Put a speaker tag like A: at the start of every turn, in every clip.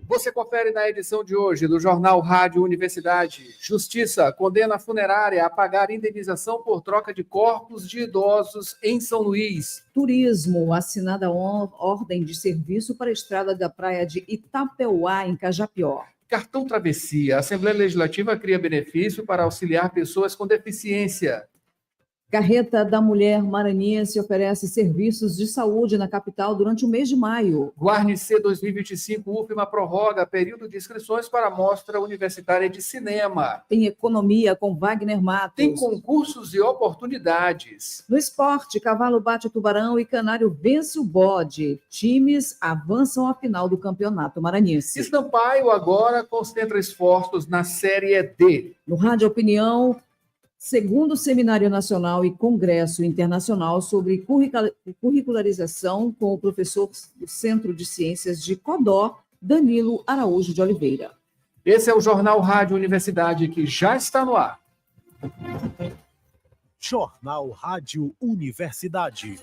A: Você confere na edição de hoje do Jornal Rádio Universidade. Justiça condena a funerária a pagar indenização por troca de corpos de idosos em São Luís.
B: Turismo, assinada ordem de serviço para a estrada da praia de Itapeuá, em Cajapió.
A: Cartão Travessia. A Assembleia Legislativa cria benefício para auxiliar pessoas com deficiência.
B: Carreta da Mulher Maranhense oferece serviços de saúde na capital durante o mês de maio.
A: Guarnicê 2025, UFMA prorroga período de inscrições para a Mostra Universitária de Cinema.
B: Tem economia com Wagner Matos.
A: Tem concursos e oportunidades.
B: No esporte, Cavalo bate o Tubarão e Canário vence o Bode. Times avançam à final do Campeonato Maranhense.
A: Sampaio agora concentra esforços na Série D.
B: No Rádio Opinião, segundo Seminário Nacional e Congresso Internacional sobre curricularização com o professor do Centro de Ciências de Codó, Danilo Araújo de Oliveira.
A: Esse é o Jornal Rádio Universidade que já está no ar.
C: Jornal Rádio Universidade.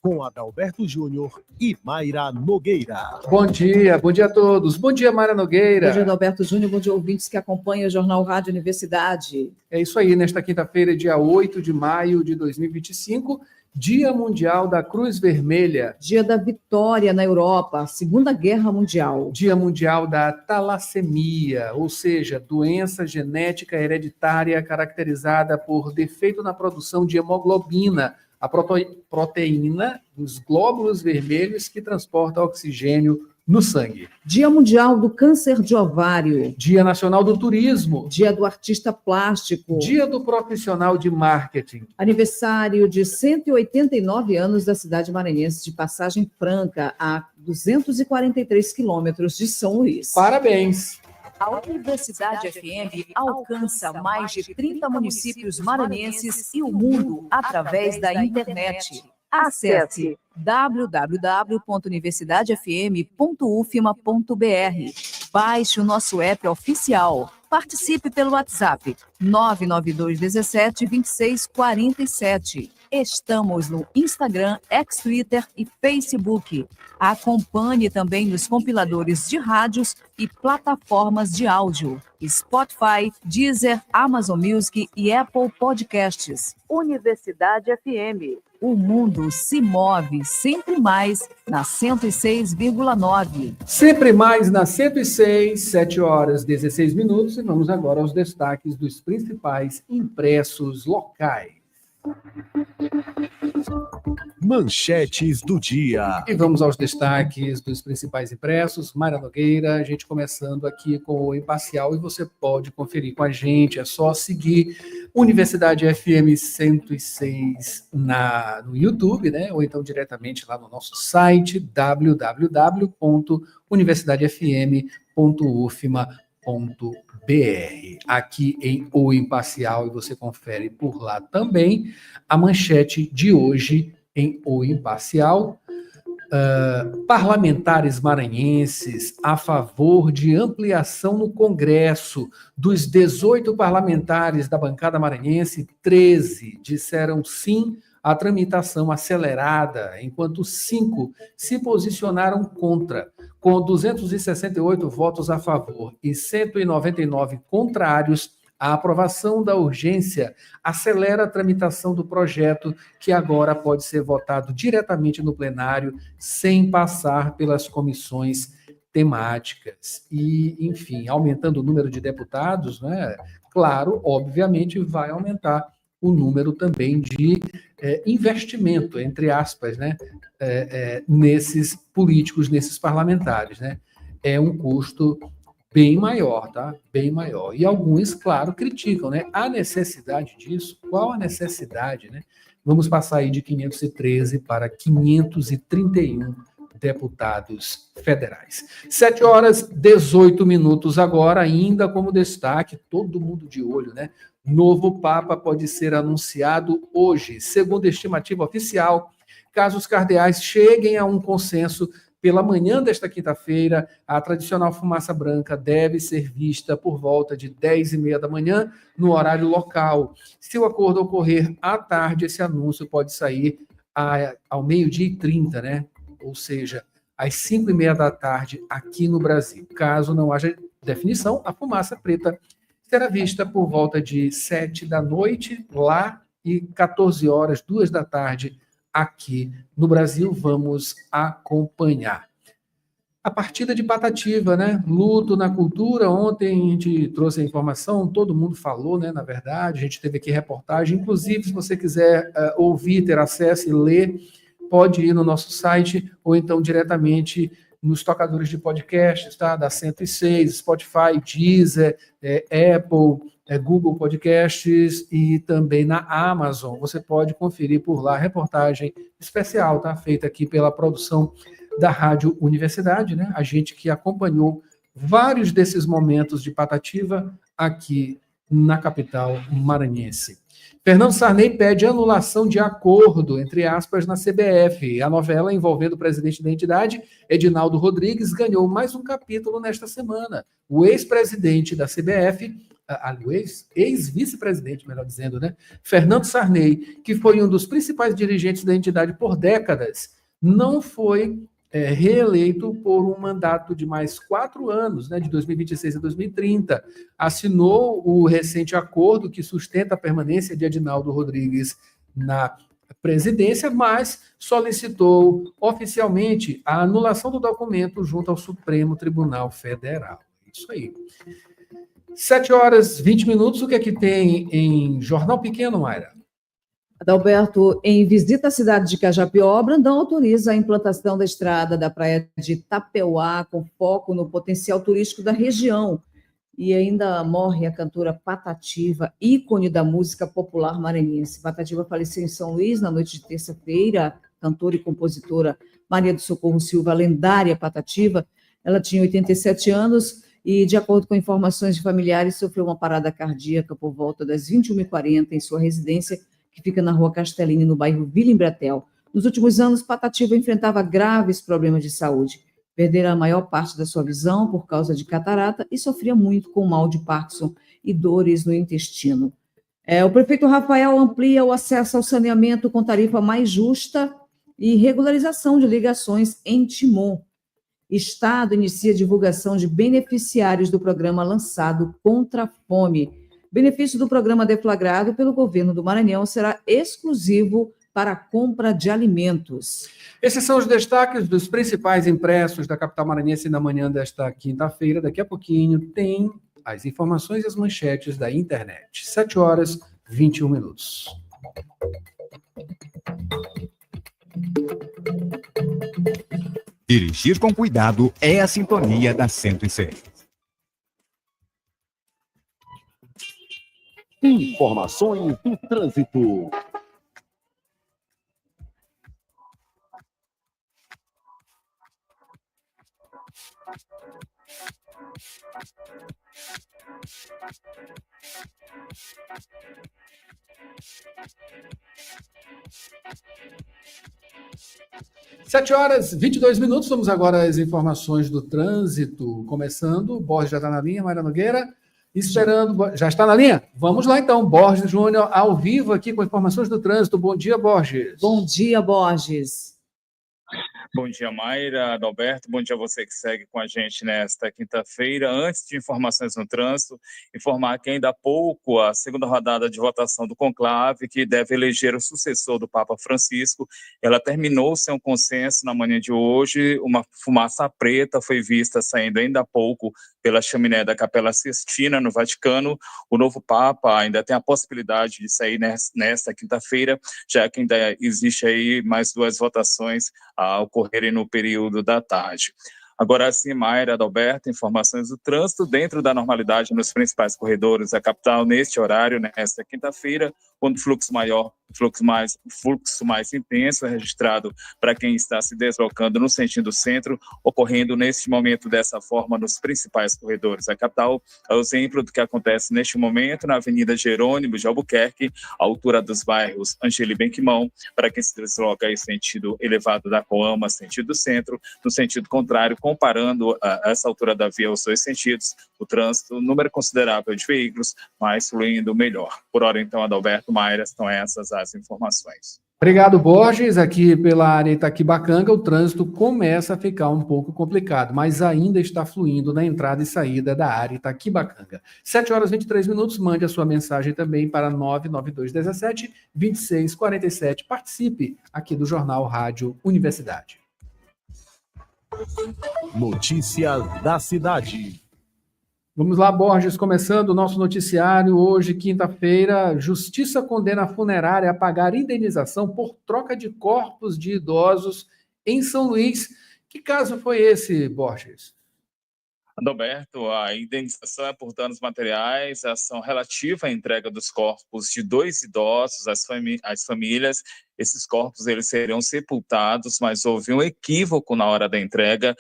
C: Com Adalberto Júnior e Mayra Nogueira.
A: Bom dia a todos. Bom dia, Mayra Nogueira.
B: Bom dia, Adalberto Júnior, bom dia, ouvintes que acompanham o Jornal Rádio Universidade.
A: É isso aí, nesta quinta-feira, dia 8 de maio de 2025, Dia Mundial da Cruz Vermelha.
B: Dia da Vitória na Europa, Segunda Guerra Mundial.
A: Dia Mundial da Talassemia, ou seja, doença genética hereditária caracterizada por defeito na produção de hemoglobina, a proteína dos glóbulos vermelhos que transporta oxigênio no sangue.
B: Dia Mundial do Câncer de Ovário.
A: Dia Nacional do Turismo.
B: Dia do Artista Plástico.
A: Dia do Profissional de Marketing.
B: Aniversário de 189 anos da cidade maranhense de Passagem Franca, a 243 quilômetros de São Luís.
A: Parabéns!
B: A Universidade FM alcança mais de 30 municípios maranhenses e o mundo através da internet. Acesse www.universidadefm.ufma.br. Baixe o nosso app oficial. Participe pelo WhatsApp 992 17 26 47. Estamos no Instagram, X-Twitter e Facebook. Acompanhe também nos compiladores de rádios e plataformas de áudio. Spotify, Deezer, Amazon Music e Apple Podcasts. Universidade FM. O mundo se move sempre mais na 106,9.
A: Sempre mais na 106, 7 horas 16 minutos. E vamos agora aos destaques dos principais impressos locais.
C: Manchetes do dia.
A: E vamos aos destaques dos principais impressos. Mayra Nogueira, a gente começando aqui com o Imparcial, e você pode conferir com a gente, é só seguir Universidade FM 106 no YouTube, né? Ou então diretamente lá no nosso site www.universidadefm.ufma.br. Aqui em O Imparcial, e você confere por lá também a manchete de hoje em O Imparcial. Parlamentares maranhenses a favor de ampliação no Congresso. Dos 18 parlamentares da bancada maranhense, 13 disseram sim à tramitação acelerada, enquanto 5 se posicionaram contra. Com 268 votos a favor e 199 contrários, a aprovação da urgência acelera a tramitação do projeto, que agora pode ser votado diretamente no plenário, sem passar pelas comissões temáticas. E, enfim, aumentando o número de deputados, né? Claro, obviamente, vai aumentar o número também de investimento, entre aspas, né? Nesses políticos, nesses parlamentares, né? É um custo bem maior, tá? Bem maior. E alguns, claro, criticam, né? A necessidade disso, qual a necessidade, né? Vamos passar aí de 513 para 531 deputados federais. 7 horas 18 minutos agora, ainda como destaque, todo mundo de olho, né? Novo Papa pode ser anunciado hoje. Segundo a estimativa oficial, caso os cardeais cheguem a um consenso, pela manhã desta quinta-feira, a tradicional fumaça branca deve ser vista por volta de 10h30 da manhã, no horário local. Se o acordo ocorrer à tarde, esse anúncio pode sair ao 12h30, né? Ou seja, às 5h30 da tarde aqui no Brasil. Caso não haja definição, a fumaça preta será vista por volta de 7 da noite lá e 14 horas, 2 da tarde aqui no Brasil. Vamos acompanhar. A partida de Patativa, né? Luto na cultura. Ontem a gente trouxe a informação, todo mundo falou, né? Na verdade, a gente teve aqui reportagem. Inclusive, se você quiser ouvir, ter acesso e ler, pode ir no nosso site ou então diretamente nos tocadores de podcasts, tá? Da 106, Spotify, Deezer, Apple, Google Podcasts e também na Amazon. Você pode conferir por lá a reportagem especial, tá? Feita aqui pela produção da Rádio Universidade, né? A gente que acompanhou vários desses momentos de Patativa aqui na capital maranhense. Fernando Sarney pede anulação de acordo, entre aspas, na CBF. A novela envolvendo o presidente da entidade, Edinaldo Rodrigues, ganhou mais um capítulo nesta semana. O ex-presidente da CBF, ex-vice-presidente, melhor dizendo, né? Fernando Sarney, que foi um dos principais dirigentes da entidade por décadas, não foi reeleito por um mandato de mais 4 anos, né, de 2026 a 2030. Assinou o recente acordo que sustenta a permanência de Edinaldo Rodrigues na presidência, mas solicitou oficialmente a anulação do documento junto ao Supremo Tribunal Federal. Isso aí. 7h20. O que é que tem em Jornal Pequeno, Mayra?
B: Adalberto, em visita à cidade de Cajapió, Brandão autoriza a implantação da estrada da praia de Itapeuá, com foco no potencial turístico da região. E ainda morre a cantora Patativa, ícone da música popular maranhense. Patativa faleceu em São Luís na noite de terça-feira. Cantora e compositora Maria do Socorro Silva, lendária Patativa, ela tinha 87 anos e, de acordo com informações de familiares, sofreu uma parada cardíaca por volta das 21h40 em sua residência, que fica na Rua Castellini, no bairro Vila Embratel. Nos últimos anos, Patativa enfrentava graves problemas de saúde. Perdera a maior parte da sua visão por causa de catarata e sofria muito com mal de Parkinson e dores no intestino. O prefeito Rafael amplia o acesso ao saneamento com tarifa mais justa e regularização de ligações em Timon. Estado inicia divulgação de beneficiários do programa lançado contra a fome. Benefício do programa deflagrado pelo governo do Maranhão será exclusivo para a compra de alimentos.
A: Esses são os destaques dos principais impressos da capital maranhense na manhã desta quinta-feira. Daqui a pouquinho tem as informações e as manchetes da internet. 7h21.
D: Dirigir com cuidado é a sintonia da 106.
C: Informações do trânsito.
A: Sete horas 22 minutos. Vamos agora às informações do trânsito. Começando, o Borges já está na linha, Mayra Nogueira. Esperando, já está na linha? Vamos lá então, Borges Júnior, ao vivo aqui com informações do trânsito. Bom dia, Borges.
B: Bom dia, Borges.
E: Bom dia, Mayra, Adalberto. Bom dia a você que segue com a gente nesta quinta-feira. Antes de informações no trânsito, informar que ainda há pouco a segunda rodada de votação do conclave, que deve eleger o sucessor do Papa Francisco, ela terminou sem um consenso na manhã de hoje. Uma fumaça preta foi vista saindo ainda há pouco pela chaminé da Capela Sistina, no Vaticano. O novo Papa ainda tem a possibilidade de sair nesta quinta-feira, já que ainda existe aí mais 2 votações a ocorrerem no período da tarde. Agora sim, Mayra, Adalberto, informações do trânsito dentro da normalidade nos principais corredores da capital neste horário, nesta quinta-feira, quando fluxo mais intenso é registrado para quem está se deslocando no sentido centro, ocorrendo neste momento dessa forma nos principais corredores da capital. É o exemplo do que acontece neste momento na Avenida Jerônimo de Albuquerque, à altura dos bairros Angeli Benquimão, para quem se desloca em sentido elevado da Coama, sentido centro, no sentido contrário, comparando essa altura da via aos 2 sentidos, o trânsito, número considerável de veículos, mas fluindo melhor. Por hora, então, Adalberto, Mayra, estão essas as informações.
A: Obrigado, Borges. Aqui pela área Itaquibacanga, o trânsito começa a ficar um pouco complicado, mas ainda está fluindo na entrada e saída da área Itaquibacanga. 7h23, mande a sua mensagem também para 99217-2647. Participe aqui do Jornal Rádio Universidade.
C: Notícia da cidade.
A: Vamos lá, Borges, começando o nosso noticiário. Hoje, quinta-feira, Justiça condena a funerária a pagar indenização por troca de corpos de idosos em São Luís. Que caso foi esse, Borges?
E: Adalberto, a indenização é por danos materiais, a ação relativa à entrega dos corpos de 2 idosos às famílias. Esses corpos eles seriam sepultados, mas houve um equívoco na hora da entrega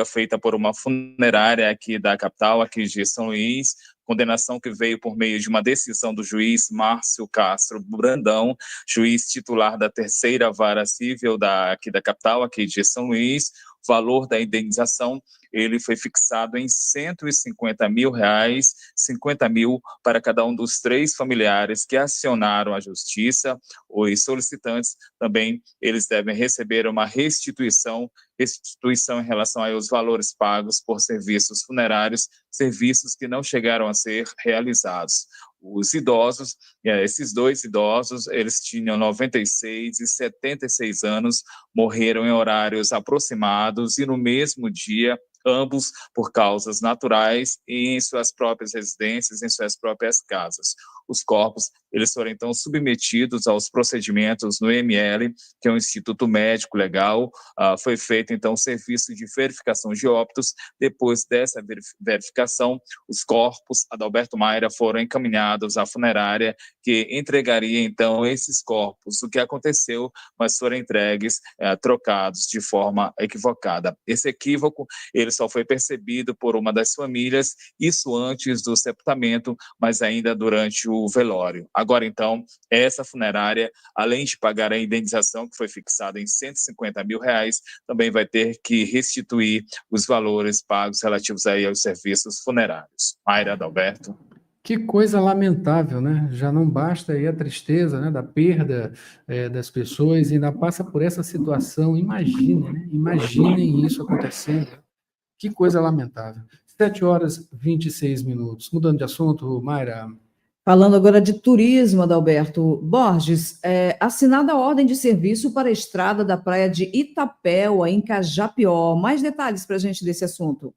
E: feita por uma funerária aqui da capital, aqui de São Luís, condenação que veio por meio de uma decisão do juiz Márcio Castro Brandão, juiz titular da 3ª Vara Civil aqui da capital, aqui de São Luís. O valor da indenização ele foi fixado em R$150 mil, 50 mil para cada um dos 3 familiares que acionaram a justiça. Os solicitantes também eles devem receber uma restituição em relação aos valores pagos por serviços funerários, serviços que não chegaram a ser realizados. Os idosos, esses 2 idosos, eles tinham 96 e 76 anos, morreram em horários aproximados e no mesmo dia, ambos por causas naturais e em suas próprias residências, em suas próprias casas. Os corpos, eles foram então submetidos aos procedimentos no IML, que é o Instituto Médico Legal. Foi feito então o serviço de verificação de óbitos. Depois dessa verificação, os corpos, Adalberto Mayra, foram encaminhados à funerária, que entregaria então esses corpos. O que aconteceu, mas foram entregues, trocados de forma equivocada. Esse equívoco, ele só foi percebido por uma das famílias, isso antes do sepultamento, mas ainda durante o velório. Agora, então, essa funerária, além de pagar a indenização, que foi fixada em R$150 mil, também vai ter que restituir os valores pagos relativos aí aos serviços funerários. Mayra, Adalberto.
A: Que coisa lamentável, né? Já não basta aí a tristeza, né, da perda das pessoas, e ainda passa por essa situação. Imaginem, né? Imaginem isso acontecendo. Que coisa lamentável. 7h26. Mudando de assunto, Mayra.
B: Falando agora de turismo, Adalberto Borges, assinada a ordem de serviço para a estrada da praia de Itapéua, em Cajapió. Mais detalhes para a gente desse assunto.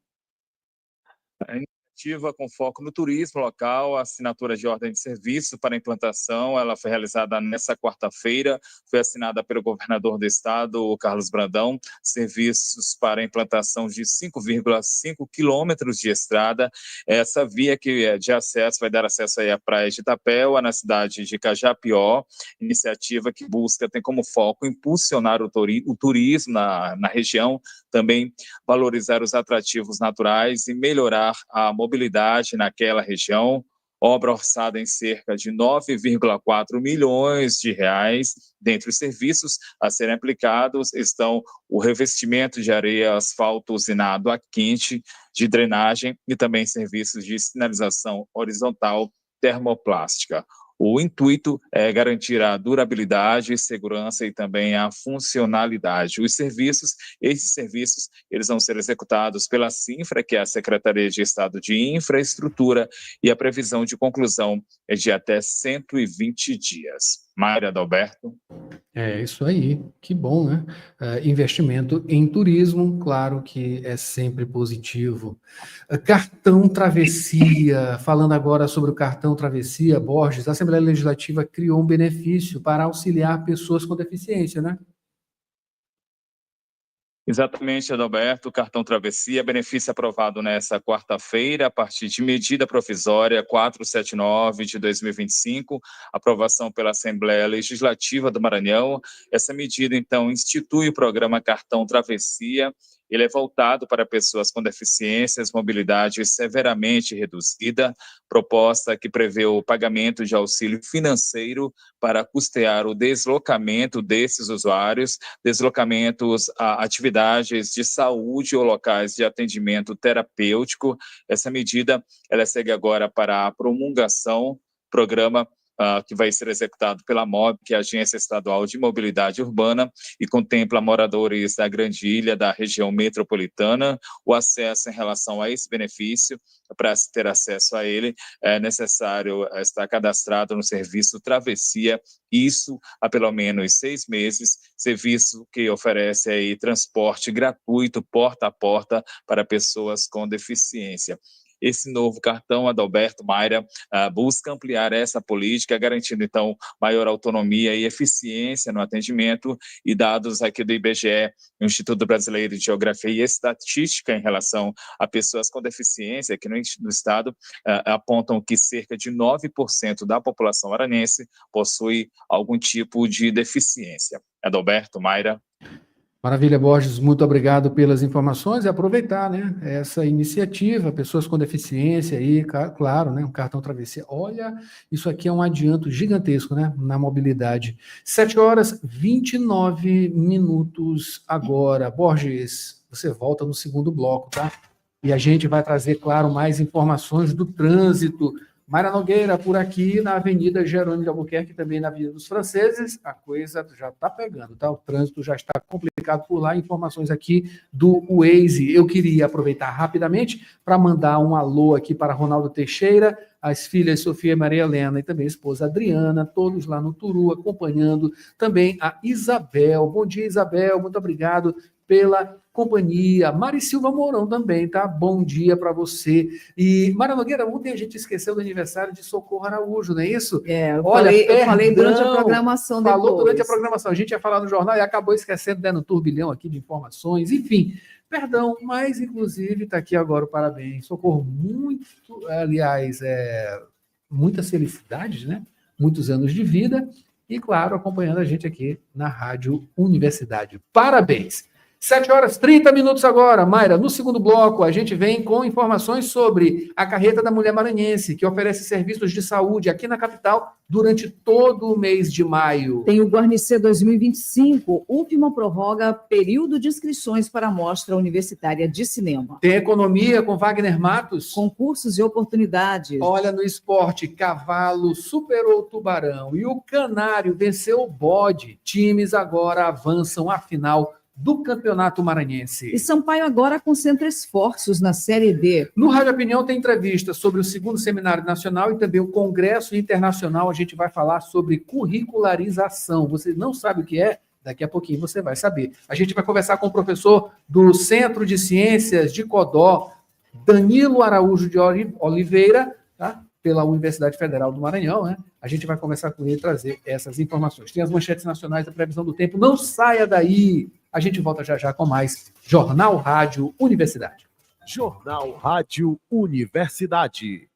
E: Com foco no turismo local, a assinatura de ordem de serviço para a implantação, ela foi realizada nesta quarta-feira, foi assinada pelo governador do estado, o Carlos Brandão, serviços para a implantação de 5,5 quilômetros de estrada. Essa via que de acesso vai dar acesso aí à praia de Itapéua, na cidade de Cajapió, iniciativa que tem como foco impulsionar o turismo na região, também valorizar os atrativos naturais e melhorar a mobilidade naquela região. Obra orçada em cerca de 9,4 milhões de reais. Dentre os serviços a serem aplicados estão o revestimento de areia, asfalto usinado a quente, de drenagem e também serviços de sinalização horizontal termoplástica. O intuito é garantir a durabilidade, segurança e também a funcionalidade. Esses serviços, eles vão ser executados pela Cinfra, que é a Secretaria de Estado de Infraestrutura, e a previsão de conclusão é de até 120 dias. Mayra, Adalberto.
A: É isso aí, que bom, né? Investimento em turismo, claro que é sempre positivo. Cartão Travessia, falando agora sobre o cartão Travessia, Borges, a Assembleia Legislativa criou um benefício para auxiliar pessoas com deficiência, né?
E: Exatamente, Adalberto, o cartão Travessia, benefício aprovado nesta quarta-feira, a partir de medida provisória 479 de 2025, aprovação pela Assembleia Legislativa do Maranhão. Essa medida, então, institui o programa Cartão Travessia. Ele é voltado para pessoas com deficiências, mobilidade severamente reduzida, proposta que prevê o pagamento de auxílio financeiro para custear o deslocamento desses usuários, deslocamentos a atividades de saúde ou locais de atendimento terapêutico. Essa medida, ela segue agora para a promulgação. Programa que vai ser executado pela MOB, que é a Agência Estadual de Mobilidade Urbana, e contempla moradores da Grande Ilha, da região metropolitana. O acesso em relação a esse benefício, para se ter acesso a ele, é necessário estar cadastrado no serviço Travessia, isso há pelo menos 6 meses, serviço que oferece aí transporte gratuito, porta a porta, para pessoas com deficiência. Esse novo cartão, Adalberto, Mayra, busca ampliar essa política, garantindo, então, maior autonomia e eficiência no atendimento, e dados aqui do IBGE, Instituto Brasileiro de Geografia e Estatística, em relação a pessoas com deficiência aqui no estado, apontam que cerca de 9% da população maranhense possui algum tipo de deficiência. Adalberto, Mayra.
A: Maravilha, Borges, muito obrigado pelas informações e aproveitar, né, essa iniciativa, pessoas com deficiência aí, claro, né, um cartão travessia. Olha, isso aqui é um adianto gigantesco, né, na mobilidade. 7h29 agora. Borges, você volta no segundo bloco, tá? E a gente vai trazer, claro, mais informações do trânsito. Mayra Nogueira, por aqui, na Avenida Jerônimo de Albuquerque, também na Avenida dos Franceses, a coisa já está pegando, tá? O trânsito já está complicado por lá. Informações aqui do Waze. Eu queria aproveitar rapidamente para mandar um alô aqui para Ronaldo Teixeira, as filhas Sofia e Maria Helena e também a esposa Adriana, todos lá no Turu, acompanhando também a Isabel. Bom dia, Isabel, muito obrigado pela companhia. Mari Silva Mourão também, tá? Bom dia para você. E, Mayra Nogueira, ontem a gente esqueceu do aniversário de Socorro Araújo, não é isso?
B: Eu
A: Olha,
B: falei durante a programação depois.
A: Falou durante a programação. A gente ia falar no jornal e acabou esquecendo, dando um turbilhão aqui de informações. Enfim, perdão, mas, inclusive, está aqui agora o parabéns. Socorro, muitas felicidades, né? Muitos anos de vida e, claro, acompanhando a gente aqui na Rádio Universidade. Parabéns! 7h30 agora. Mayra, no segundo bloco, a gente vem com informações sobre a Carreta da Mulher Maranhense, que oferece serviços de saúde aqui na capital durante todo o mês de maio.
B: Tem o Guarnicê 2025, última prorroga, período de inscrições para a Mostra Universitária de Cinema.
A: Tem economia com Wagner Matos.
B: Concursos e oportunidades.
A: Olha, no esporte, Cavalo superou o Tubarão e o Canário venceu o Bode. Times agora avançam à final do Campeonato Maranhense.
B: E Sampaio agora concentra esforços na Série D.
A: No Rádio Opinião tem entrevista sobre o 2º Seminário Nacional e também o Congresso Internacional. A gente vai falar sobre curricularização. Você não sabe o que é? Daqui a pouquinho você vai saber. A gente vai conversar com o professor do Centro de Ciências de Codó, Danilo Araújo de Oliveira, tá? Pela Universidade Federal do Maranhão, né? A gente vai conversar com ele e trazer essas informações. Tem as manchetes nacionais da previsão do tempo. Não saia daí! A gente volta já já com mais Jornal Rádio Universidade.
C: Jornal Rádio Universidade.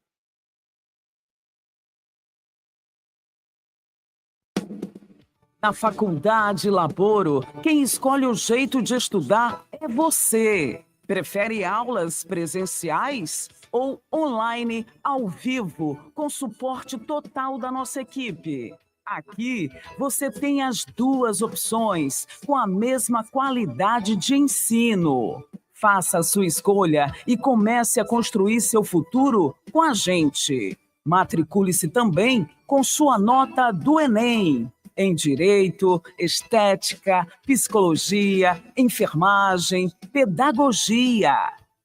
F: Na Faculdade Laboro, quem escolhe o jeito de estudar é você. Prefere aulas presenciais ou online, ao vivo, com suporte total da nossa equipe? Aqui você tem as duas opções, com a mesma qualidade de ensino. Faça a sua escolha e comece a construir seu futuro com a gente. Matricule-se também com sua nota do Enem. Em Direito, Estética, Psicologia, Enfermagem, Pedagogia,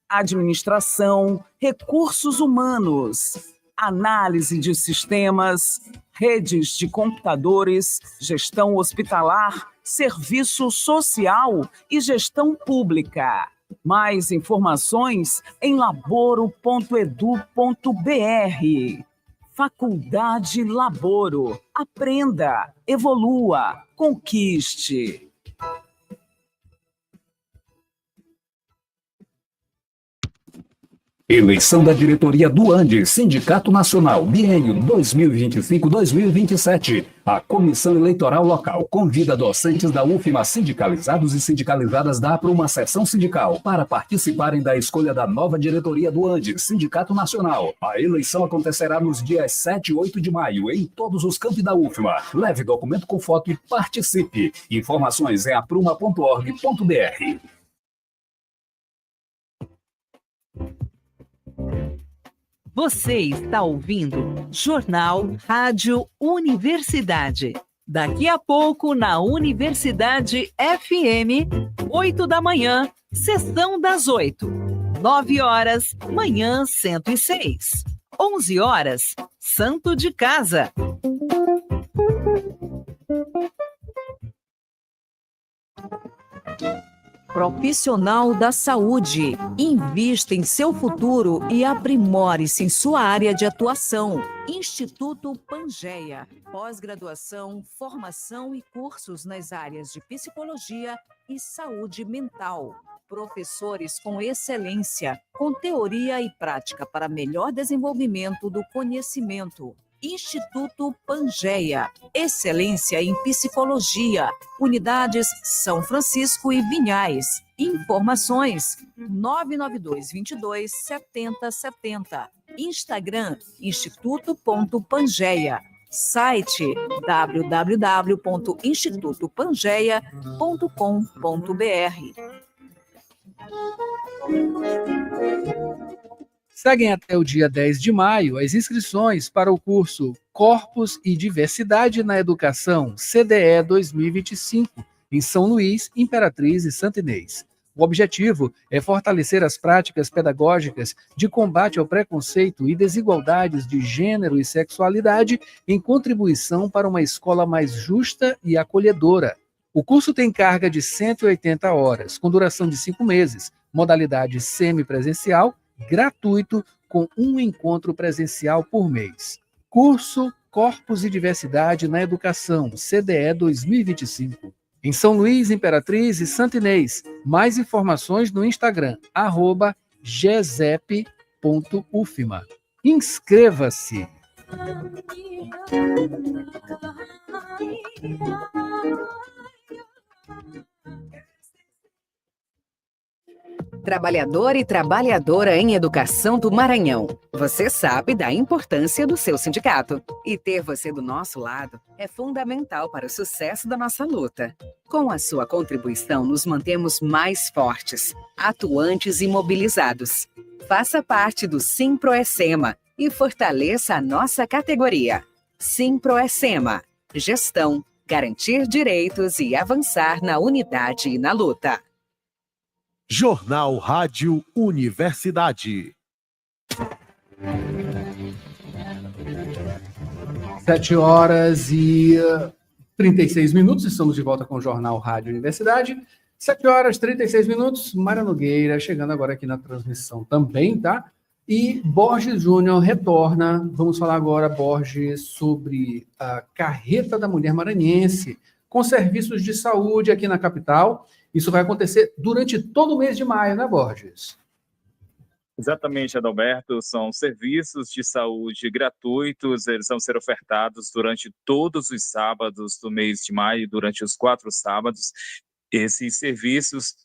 F: Administração, Recursos Humanos, Análise de Sistemas, Redes de Computadores, Gestão Hospitalar, Serviço Social e Gestão Pública. Mais informações em laboro.edu.br. Faculdade Laboro. Aprenda, evolua, conquiste.
G: Eleição da diretoria do ANDE, Sindicato Nacional, biênio 2025-2027. A Comissão Eleitoral Local convida docentes da UFMA sindicalizados e sindicalizadas da para uma sessão sindical para participarem da escolha da nova diretoria do ANDE, Sindicato Nacional. A eleição acontecerá nos dias 7 e 8 de maio em todos os campi da UFMA. Leve documento com foto e participe. Informações em apruma.org.br.
B: Você está ouvindo Jornal Rádio Universidade. Daqui a pouco na Universidade FM, 8 da manhã, sessão das 8. 9 horas, manhã 106. 11 horas, Santo de Casa. Profissional da saúde. Invista em seu futuro e aprimore-se em sua área de atuação. Instituto Pangeia. Pós-graduação, formação e cursos nas áreas de psicologia e saúde mental. Professores com excelência, com teoria e prática para melhor desenvolvimento do conhecimento. Instituto Pangeia, excelência em psicologia, unidades São Francisco e Vinhais. Informações 992227070. Instagram instituto.pangeia. Site www.institutopangeia.com.br.
A: Seguem até o dia 10 de maio as inscrições para o curso Corpos e Diversidade na Educação, CDE 2025, em São Luís, Imperatriz e Santa Inês. O objetivo é fortalecer as práticas pedagógicas de combate ao preconceito e desigualdades de gênero e sexualidade em contribuição para uma escola mais justa e acolhedora. O curso tem carga de 180 horas, com duração de 5 meses, modalidade semipresencial, gratuito, com um encontro presencial por mês. Curso Corpos e Diversidade na Educação, CDE 2025. Em São Luís, Imperatriz e Santa Inês. Mais informações no Instagram, @gesep.ufma. Inscreva-se!
H: Trabalhador e trabalhadora em educação do Maranhão. Você sabe da importância do seu sindicato. E ter você do nosso lado é fundamental para o sucesso da nossa luta. Com a sua contribuição, nos mantemos mais fortes, atuantes e mobilizados. Faça parte do Simproecema e fortaleça a nossa categoria. Simproecema. Gestão, garantir direitos e avançar na unidade e na luta.
C: Jornal Rádio Universidade.
A: 7 horas e 36 minutos, estamos de volta com o Jornal Rádio Universidade. 7 horas e 36 minutos, Mara Nogueira chegando agora aqui na transmissão também, tá? E Borges Júnior retorna. Vamos falar agora, Borges, sobre a carreta da mulher maranhense com serviços de saúde aqui na capital. Isso vai acontecer durante todo o mês de maio, né, Borges?
E: Exatamente, Adalberto. São serviços de saúde gratuitos, eles vão ser ofertados durante todos os sábados do mês de maio, durante os 4 sábados. Esses serviços,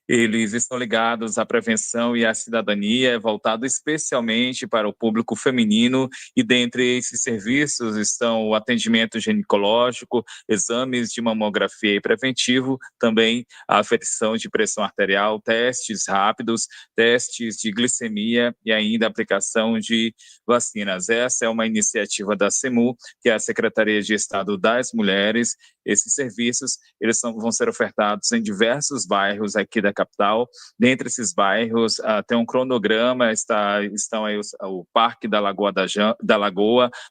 E: eles estão ligados à prevenção e à cidadania, voltado especialmente para o público feminino, e dentre esses serviços estão o atendimento ginecológico, exames de mamografia e preventivo, também a aferição de pressão arterial, testes rápidos, testes de glicemia e ainda a aplicação de vacinas. Essa é uma iniciativa da SEMU, que é a Secretaria de Estado das Mulheres. Esses serviços eles vão ser ofertados em diversos bairros aqui da capital. Dentre esses bairros, tem um cronograma, estão aí o Parque da Lagoa,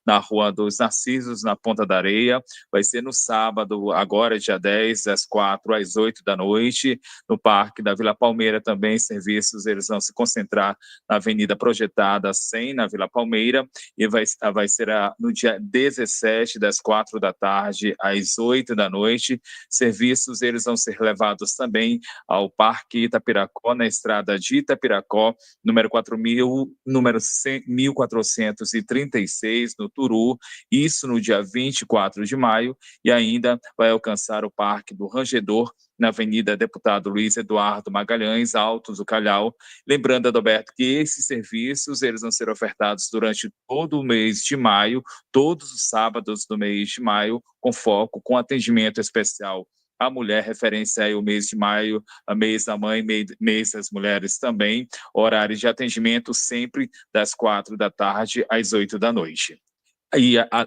E: na Rua dos Narcisos, na Ponta da Areia. Vai ser no sábado, agora dia 10, das 4 às 8 da noite. No Parque da Vila Palmeira também, serviços eles vão se concentrar na Avenida Projetada 100, na Vila Palmeira, e vai ser no dia 17, das 4 da tarde às 8 da noite. Serviços eles vão ser levados também ao Parque Itapiracó, na estrada de Itapiracó, número 1436, no Turu, isso no dia 24 de maio, e ainda vai alcançar o Parque do Rangedor, na Avenida Deputado Luiz Eduardo Magalhães, Altos do Calhau. Lembrando, Adalberto, que esses serviços eles vão ser ofertados durante todo o mês de maio, todos os sábados do mês de maio, com foco, com atendimento especial à mulher, referência aí o mês de maio, a mês da mãe, mês das mulheres também. Horário de atendimento sempre das 4 da tarde às 8 da noite.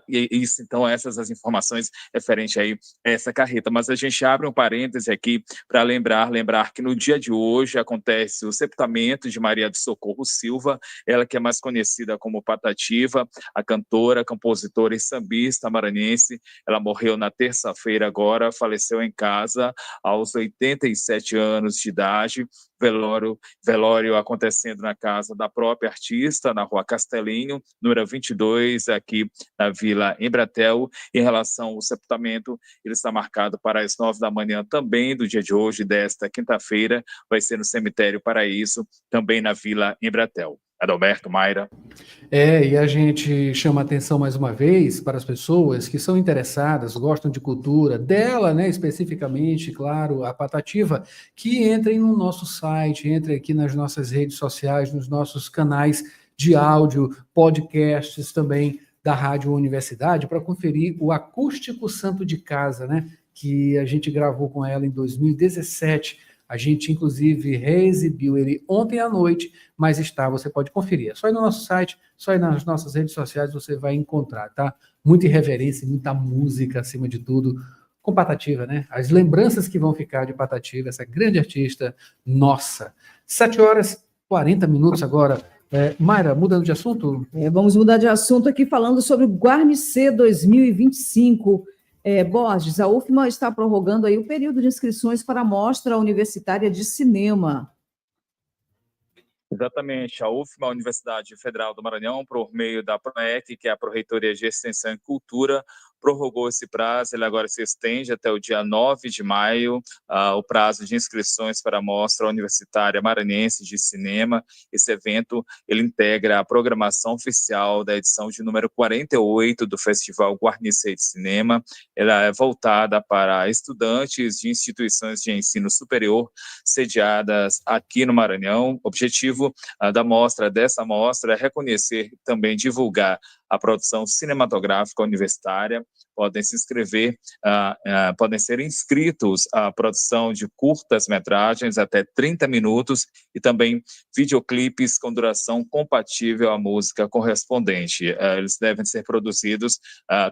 E: Isso, então, essas as informações referentes aí a essa carreta. Mas a gente abre um parêntese aqui para lembrar que no dia de hoje acontece o sepultamento de Maria do Socorro Silva, ela que é mais conhecida como Patativa, a cantora, compositora e sambista maranhense. Ela morreu na terça-feira agora, faleceu em casa aos 87 anos de idade. Velório acontecendo na casa da própria artista, na Rua Castelinho, número 22, aqui na Vila Embratel. Em relação ao sepultamento, ele está marcado para as 9 da manhã também do dia de hoje, desta quinta-feira, vai ser no Cemitério Paraíso, também na Vila Embratel. Adalberto, Mayra.
A: E a gente chama atenção mais uma vez para as pessoas que são interessadas, gostam de cultura, dela, né, especificamente, claro, a Patativa, que entrem no nosso site, entrem aqui nas nossas redes sociais, nos nossos canais de áudio, podcasts também da Rádio Universidade, para conferir o Acústico Santo de Casa, né, que a gente gravou com ela em 2017. A gente, inclusive, reexibiu ele ontem à noite, mas você pode conferir. É só ir no nosso site, só ir nas nossas redes sociais, você vai encontrar, tá? Muita irreverência, muita música, acima de tudo, com Patativa, né? As lembranças que vão ficar de Patativa, essa grande artista nossa. 7h40 agora. Mayra, mudando de assunto?
I: Vamos mudar de assunto aqui, falando sobre o Guarnicê 2025. Borges, a UFMA está prorrogando aí o período de inscrições para a Mostra Universitária de Cinema.
E: Exatamente, a UFMA, a Universidade Federal do Maranhão, por meio da PROEC, que é a Pró-Reitoria de Extensão e Cultura, prorrogou esse prazo. Ele agora se estende até o dia 9 de maio, o prazo de inscrições para a Mostra Universitária Maranhense de Cinema. Esse evento, ele integra a programação oficial da edição de número 48 do Festival Guarnicê de Cinema. Ela é voltada para estudantes de instituições de ensino superior sediadas aqui no Maranhão. O objetivo dessa mostra é reconhecer e também divulgar a produção cinematográfica universitária. Podem se inscrever, podem ser inscritos à produção de curtas-metragens até 30 minutos e também videoclipes com duração compatível à música correspondente. Eles devem ser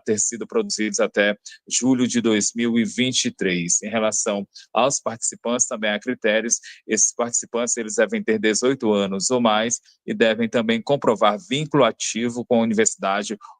E: ter sido produzidos até julho de 2023. Em relação aos participantes, também há critérios. Esses participantes, eles devem ter 18 anos ou mais e devem também comprovar vínculo ativo com a universidade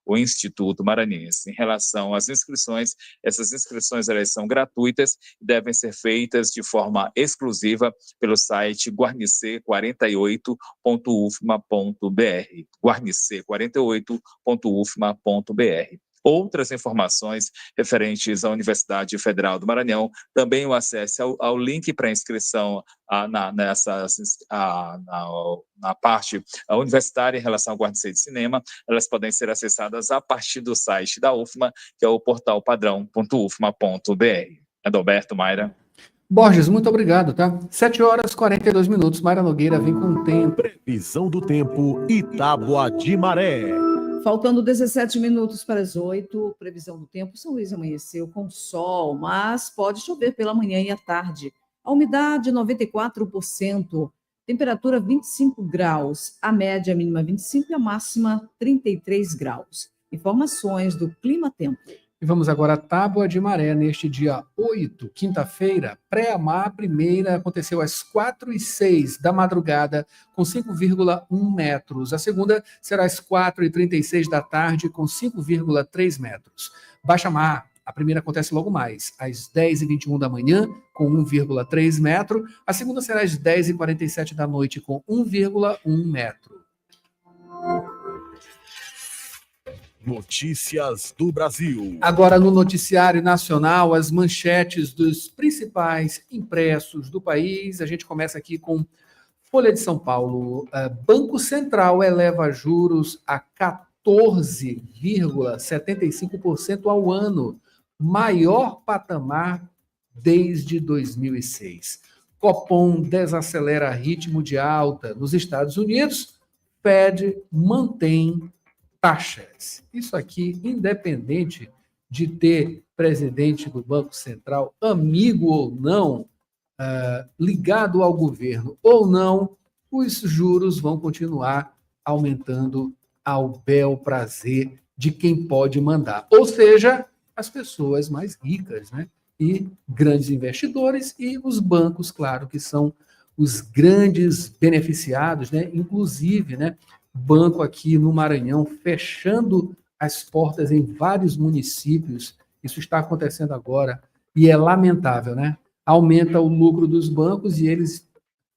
E: ou Instituto Maranhense. Em relação às inscrições, essas inscrições elas são gratuitas e devem ser feitas de forma exclusiva pelo site guarnicê48.ufma.br, guarnicê48.ufma.br. Outras informações referentes à Universidade Federal do Maranhão, também o acesso ao link para inscrição na parte universitária em relação ao Guarnicê de Cinema, elas podem ser acessadas a partir do site da UFMA, que é o portalpadrão.ufma.br. Adalberto, Mayra.
A: Borges, muito obrigado, tá? 7h42. Mayra Nogueira vem com o tempo.
C: Previsão do tempo e tábua de maré.
I: Faltando 17 minutos para as 8, previsão do tempo. São Luís amanheceu com sol, mas pode chover pela manhã e à tarde. A umidade 94%, temperatura 25 graus, a média mínima 25 e a máxima 33 graus. Informações do Clima Tempo.
A: E vamos agora à tábua de maré neste dia 8, quinta-feira. Pré-amar, a primeira aconteceu às 4h06 da madrugada, com 5,1 metros. A segunda será às 4h36 da tarde, com 5,3 metros. Baixa-mar, a primeira acontece logo mais, às 10h21 da manhã, com 1,3 metro. A segunda será às 10h47 da noite, com 1,1 metro.
C: Notícias do Brasil.
A: Agora no noticiário nacional, as manchetes dos principais impressos do país. A gente começa aqui com Folha de São Paulo. Banco Central eleva juros a 14,75% ao ano, maior patamar desde 2006. Copom desacelera ritmo de alta. Nos Estados Unidos, Fed mantém taxas. Isso aqui, independente de ter presidente do Banco Central, amigo ou não, ligado ao governo ou não, os juros vão continuar aumentando ao bel prazer de quem pode mandar. Ou seja, as pessoas mais ricas, né? E grandes investidores e os bancos, claro, que são os grandes beneficiados, né? Inclusive, né? Banco aqui no Maranhão fechando as portas em vários municípios. Isso está acontecendo agora e é lamentável, né? Aumenta o lucro dos bancos e eles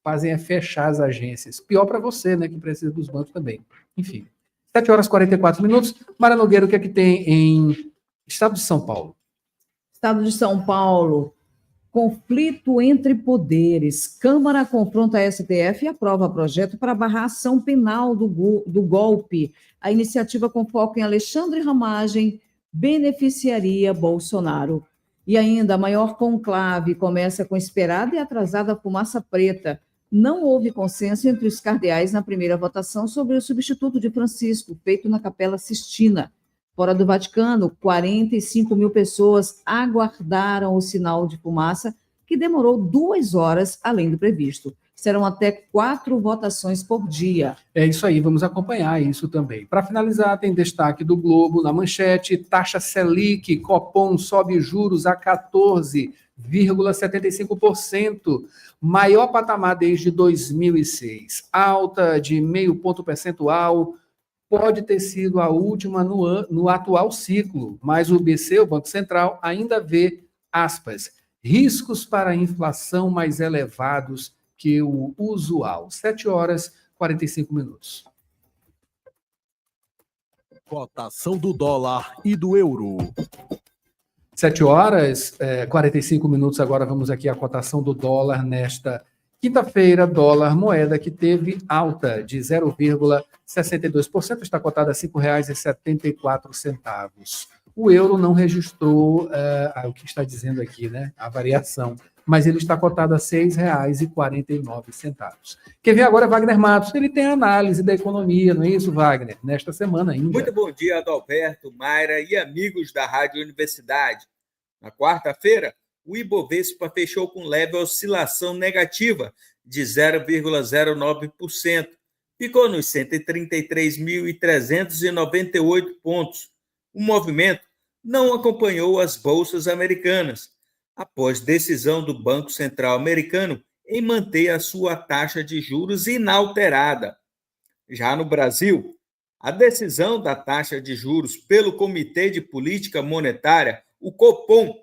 A: fazem fechar as agências. Pior para você, né? Que precisa dos bancos também. Enfim. 7h44. Mara Nogueira, o que é que tem em Estado de São Paulo?
I: Estado de São Paulo, conflito entre poderes. Câmara confronta a STF e aprova projeto para barrar a ação penal do golpe. A iniciativa com foco em Alexandre Ramagem beneficiaria Bolsonaro. E ainda, a maior conclave começa com esperada e atrasada fumaça preta. Não houve consenso entre os cardeais na primeira votação sobre o substituto de Francisco, feito na Capela Sistina. Fora do Vaticano, 45 mil pessoas aguardaram o sinal de fumaça, que demorou 2 horas além do previsto. Serão até 4 votações por dia.
A: É isso aí, vamos acompanhar isso também. Para finalizar, tem destaque do Globo na manchete: taxa Selic, Copom sobe juros a 14,75%, maior patamar desde 2006, alta de 0,5 ponto percentual. Pode ter sido a última no atual ciclo, mas o BC, o Banco Central, ainda vê, aspas, riscos para a inflação mais elevados que o usual. 7h45.
C: Cotação do dólar e do euro.
A: 7h45. Agora vamos aqui à cotação do dólar nesta quinta-feira. Dólar moeda que teve alta de 0,62%, está cotada a R$ 5,74. O euro não registrou o que está dizendo aqui, né? A variação, mas ele está cotado a R$ 6,49. Quem vem agora é Wagner Matos. Ele tem análise da economia, não é isso, Wagner? Nesta semana ainda.
J: Muito bom dia, Adalberto, Mayra e amigos da Rádio Universidade. Na quarta-feira, o Ibovespa fechou com leve oscilação negativa de 0,09%. Ficou nos 133.398 pontos. O movimento não acompanhou as bolsas americanas, após decisão do Banco Central americano em manter a sua taxa de juros inalterada. Já no Brasil, a decisão da taxa de juros pelo Comitê de Política Monetária, o Copom,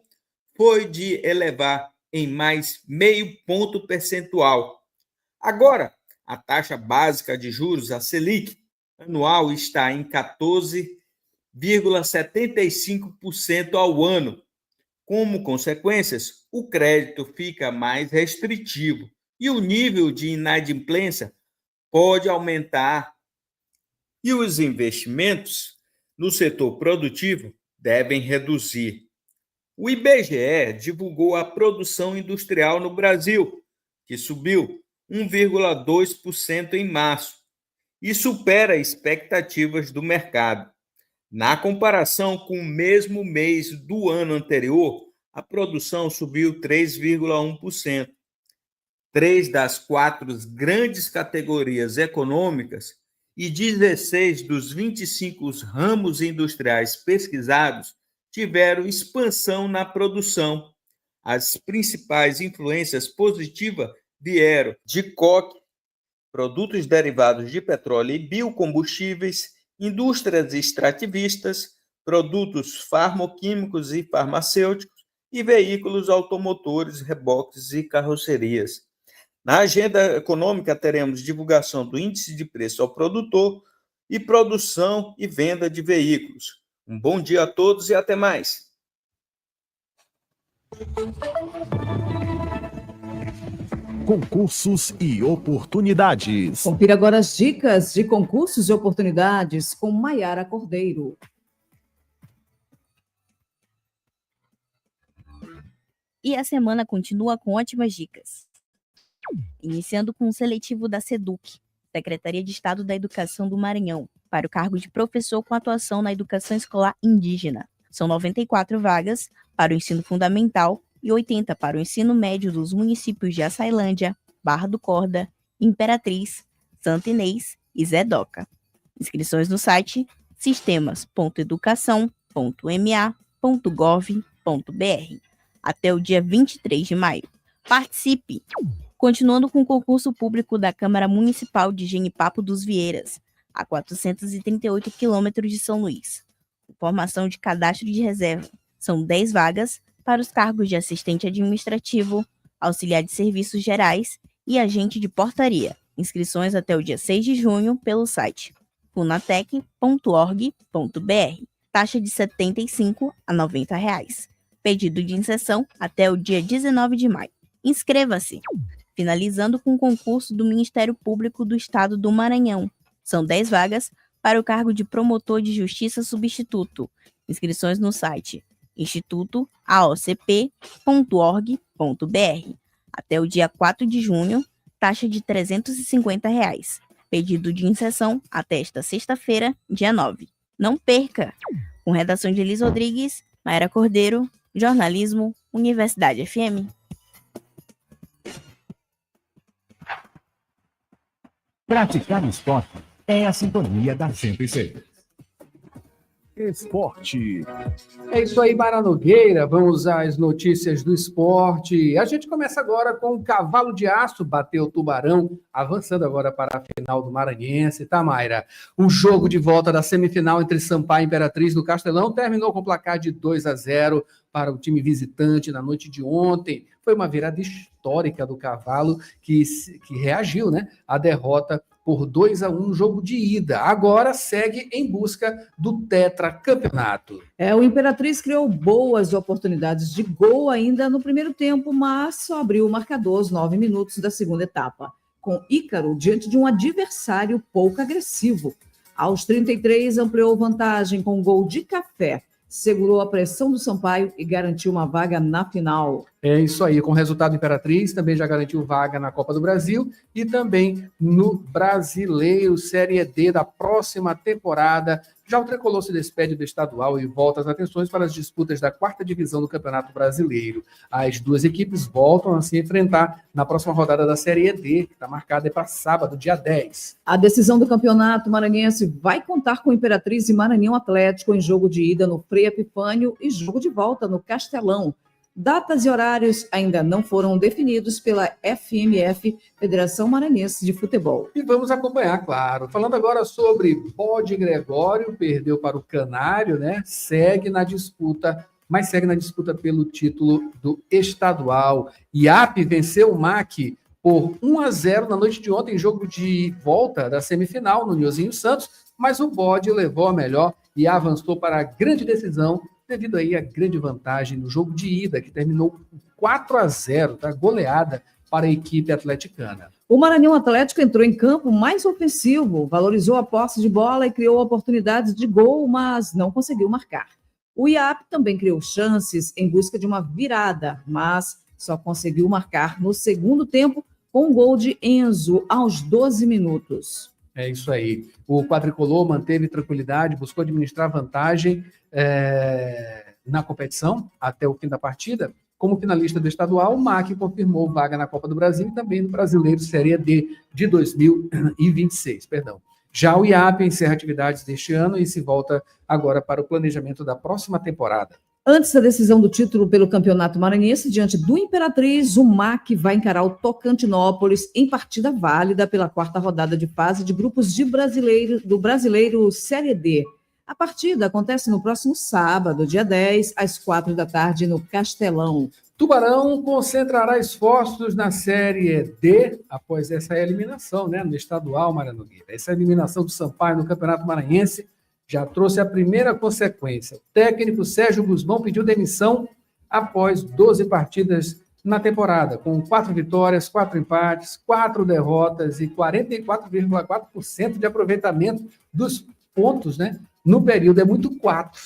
J: foi de elevar em mais 0,5 ponto percentual. Agora, a taxa básica de juros, a Selic, anual está em 14,75% ao ano. Como consequências, o crédito fica mais restritivo e o nível de inadimplência pode aumentar. E os investimentos no setor produtivo devem reduzir. O IBGE divulgou a produção industrial no Brasil, que subiu 1,2% em março e supera expectativas do mercado. Na comparação com o mesmo mês do ano anterior, a produção subiu 3,1%. 3 das 4 grandes categorias econômicas e 16 dos 25 ramos industriais pesquisados tiveram expansão na produção. As principais influências positivas vieram de coque, produtos derivados de petróleo e biocombustíveis, indústrias extrativistas, produtos farmoquímicos e farmacêuticos e veículos automotores, reboques e carrocerias. Na agenda econômica, teremos divulgação do índice de preço ao produtor e produção e venda de veículos. Um bom dia a todos e até mais.
C: Concursos e oportunidades.
I: Confira agora as dicas de concursos e oportunidades com Maiara Cordeiro.
K: E a semana continua com ótimas dicas. Iniciando com o seletivo da SEDUC, Secretaria de Estado da Educação do Maranhão, para o cargo de professor com atuação na educação escolar indígena. São 94 vagas para o ensino fundamental e 80 para o ensino médio dos municípios de Açailândia, Barra do Corda, Imperatriz, Santo Inês e Zedoca. Inscrições no site sistemas.educação.ma.gov.br até o dia 23 de maio. Participe! Continuando com o concurso público da Câmara Municipal de Genipapo dos Vieiras, a 438 quilômetros de São Luís. Formação de cadastro de reserva. São 10 vagas para os cargos de assistente administrativo, auxiliar de serviços gerais e agente de portaria. Inscrições até o dia 6 de junho pelo site funatec.org.br. Taxa de R$ 75 a R$ 90. Pedido de inserção até o dia 19 de maio. Inscreva-se! Finalizando com o concurso do Ministério Público do Estado do Maranhão. São 10 vagas para o cargo de promotor de justiça substituto. Inscrições no site institutoaocp.org.br. Até o dia 4 de junho, taxa de R$ 350. Pedido de inserção até esta sexta-feira, dia 9. Não perca! Com redação de Elis Rodrigues, Mayra Cordeiro, Jornalismo, Universidade FM.
D: Praticar esporte é a sintonia da 106.
C: Esporte.
A: É isso aí, Mara Nogueira. Vamos às notícias do esporte. A gente começa agora com o Cavalo de Aço, bateu o Tubarão, avançando agora para a final do Maranhense, tá, Mayra? Um jogo de volta da semifinal entre Sampaio e Imperatriz do Castelão terminou com placar de 2-0 para o time visitante na noite de ontem. Foi uma virada histórica do Cavalo que reagiu, né, à derrota por 2-1 no jogo de ida. Agora segue em busca do tetracampeonato.
I: O Imperatriz criou boas oportunidades de gol ainda no primeiro tempo, mas só abriu o marcador aos 9 minutos da segunda etapa, com Ícaro diante de um adversário pouco agressivo. Aos 33, ampliou vantagem com um gol de Café. Segurou a pressão do Sampaio e garantiu uma vaga na final.
A: É isso aí, com o resultado Imperatriz, também já garantiu vaga na Copa do Brasil e também no Brasileiro Série D da próxima temporada. Já o Tricolor se despede do estadual e volta as atenções para as disputas da 4ª divisão do Campeonato Brasileiro. As duas equipes voltam a se enfrentar na próxima rodada da Série D, que está marcada para sábado, dia 10.
I: A decisão do Campeonato Maranhense vai contar com Imperatriz e Maranhão Atlético em jogo de ida no Frei Epifânio e jogo de volta no Castelão. Datas e horários ainda não foram definidos pela FMF, Federação Maranhense de Futebol.
A: E vamos acompanhar, claro. Falando agora sobre Bode Gregório, perdeu para o Canário, né? Segue na disputa pelo título do estadual. IAP venceu o MAC por 1-0 na noite de ontem, em jogo de volta da semifinal no Nilzinho Santos, mas o Bode levou a melhor e avançou para a grande decisão devido aí à grande vantagem no jogo de ida, que terminou 4-0, tá? Goleada para a equipe atleticana.
I: O Maranhão Atlético entrou em campo mais ofensivo, valorizou a posse de bola e criou oportunidades de gol, mas não conseguiu marcar. O IAP também criou chances em busca de uma virada, mas só conseguiu marcar no segundo tempo com um gol de Enzo aos 12 minutos.
A: É isso aí. O quadricolor manteve tranquilidade, buscou administrar vantagem na competição até o fim da partida. Como finalista do estadual, o MAC confirmou vaga na Copa do Brasil e também no Brasileiro Série D de 2026. Já o IAP encerra atividades deste ano e se volta agora para o planejamento da próxima temporada.
I: Antes da decisão do título pelo Campeonato Maranhense, diante do Imperatriz, o MAC vai encarar o Tocantinópolis em partida válida pela 4ª rodada de fase de grupos do Brasileiro Série D. A partida acontece no próximo sábado, dia 10, às 4 da tarde, no Castelão.
A: Tubarão concentrará esforços na Série D após essa eliminação, né, no estadual, Mara Nogueira. Essa eliminação do Sampaio no Campeonato Maranhense já trouxe a primeira consequência. O técnico Sérgio Guzmão pediu demissão após 12 partidas na temporada, com 4 vitórias, 4 empates, 4 derrotas e 44,4% de aproveitamento dos pontos, né? No período é muito 4.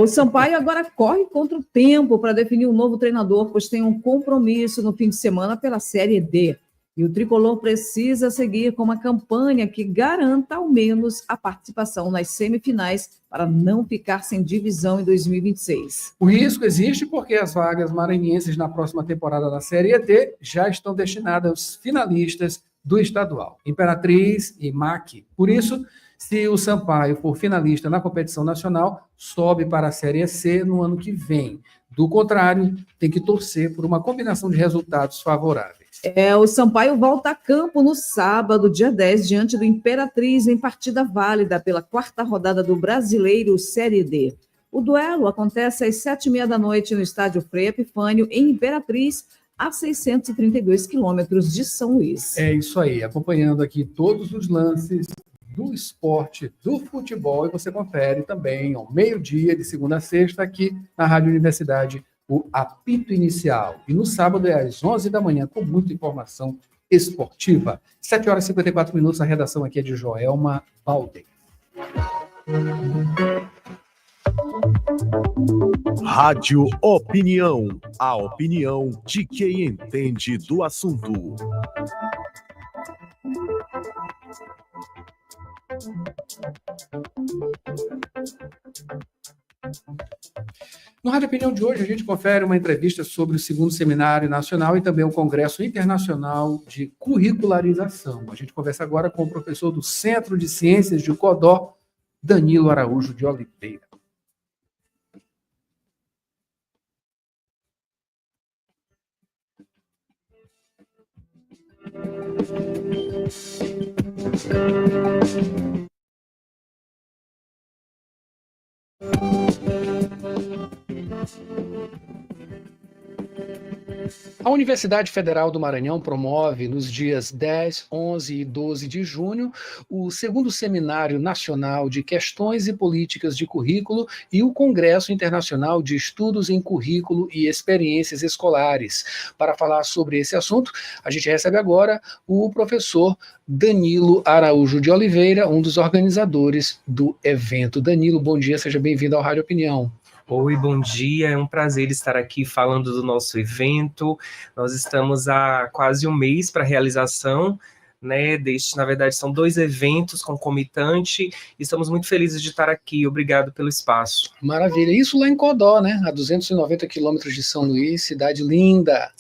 I: O Sampaio agora corre contra o tempo para definir um novo treinador, pois tem um compromisso no fim de semana pela Série D. E o Tricolor precisa seguir com uma campanha que garanta ao menos a participação nas semifinais para não ficar sem divisão em 2026.
A: O risco existe porque as vagas maranhenses na próxima temporada da Série D já estão destinadas aos finalistas do estadual, Imperatriz e MAC. Por isso, se o Sampaio for finalista na competição nacional, sobe para a Série C no ano que vem. Do contrário, tem que torcer por uma combinação de resultados favoráveis.
I: O Sampaio volta a campo no sábado, dia 10, diante do Imperatriz, em partida válida pela 4ª rodada do Brasileiro Série D. O duelo acontece às 7h30 da noite no estádio Frei Epifânio, em Imperatriz, a 632 quilômetros de São Luís.
A: É isso aí, acompanhando aqui todos os lances do esporte, do futebol, e você confere também ao meio-dia, de segunda a sexta, aqui na Rádio Universidade, o apito inicial. E no sábado é às 11 da manhã, com muita informação esportiva. 7h54, a redação aqui é de Joelma Valdez.
C: Rádio Opinião, a opinião de quem entende do assunto.
A: No Rádio Opinião de hoje, a gente confere uma entrevista sobre o 2º Seminário Nacional e também o Congresso Internacional de Curricularização. A gente conversa agora com o professor do Centro de Ciências de Codó, Danilo Araújo de Oliveira. A Universidade Federal do Maranhão promove, nos dias 10, 11 e 12 de junho, o 2º Seminário Nacional de Questões e Políticas de Currículo e o Congresso Internacional de Estudos em Currículo e Experiências Escolares. Para falar sobre esse assunto, a gente recebe agora o professor Danilo Araújo de Oliveira, um dos organizadores do evento. Danilo, bom dia, seja bem-vindo ao Rádio Opinião.
L: Oi, bom dia, é um prazer estar aqui falando do nosso evento. Nós estamos há quase um mês para a realização, né, na verdade são 2 eventos concomitantes, e estamos muito felizes de estar aqui, obrigado pelo espaço.
A: Maravilha, isso lá em Codó, né, a 290 quilômetros de São Luís, cidade linda.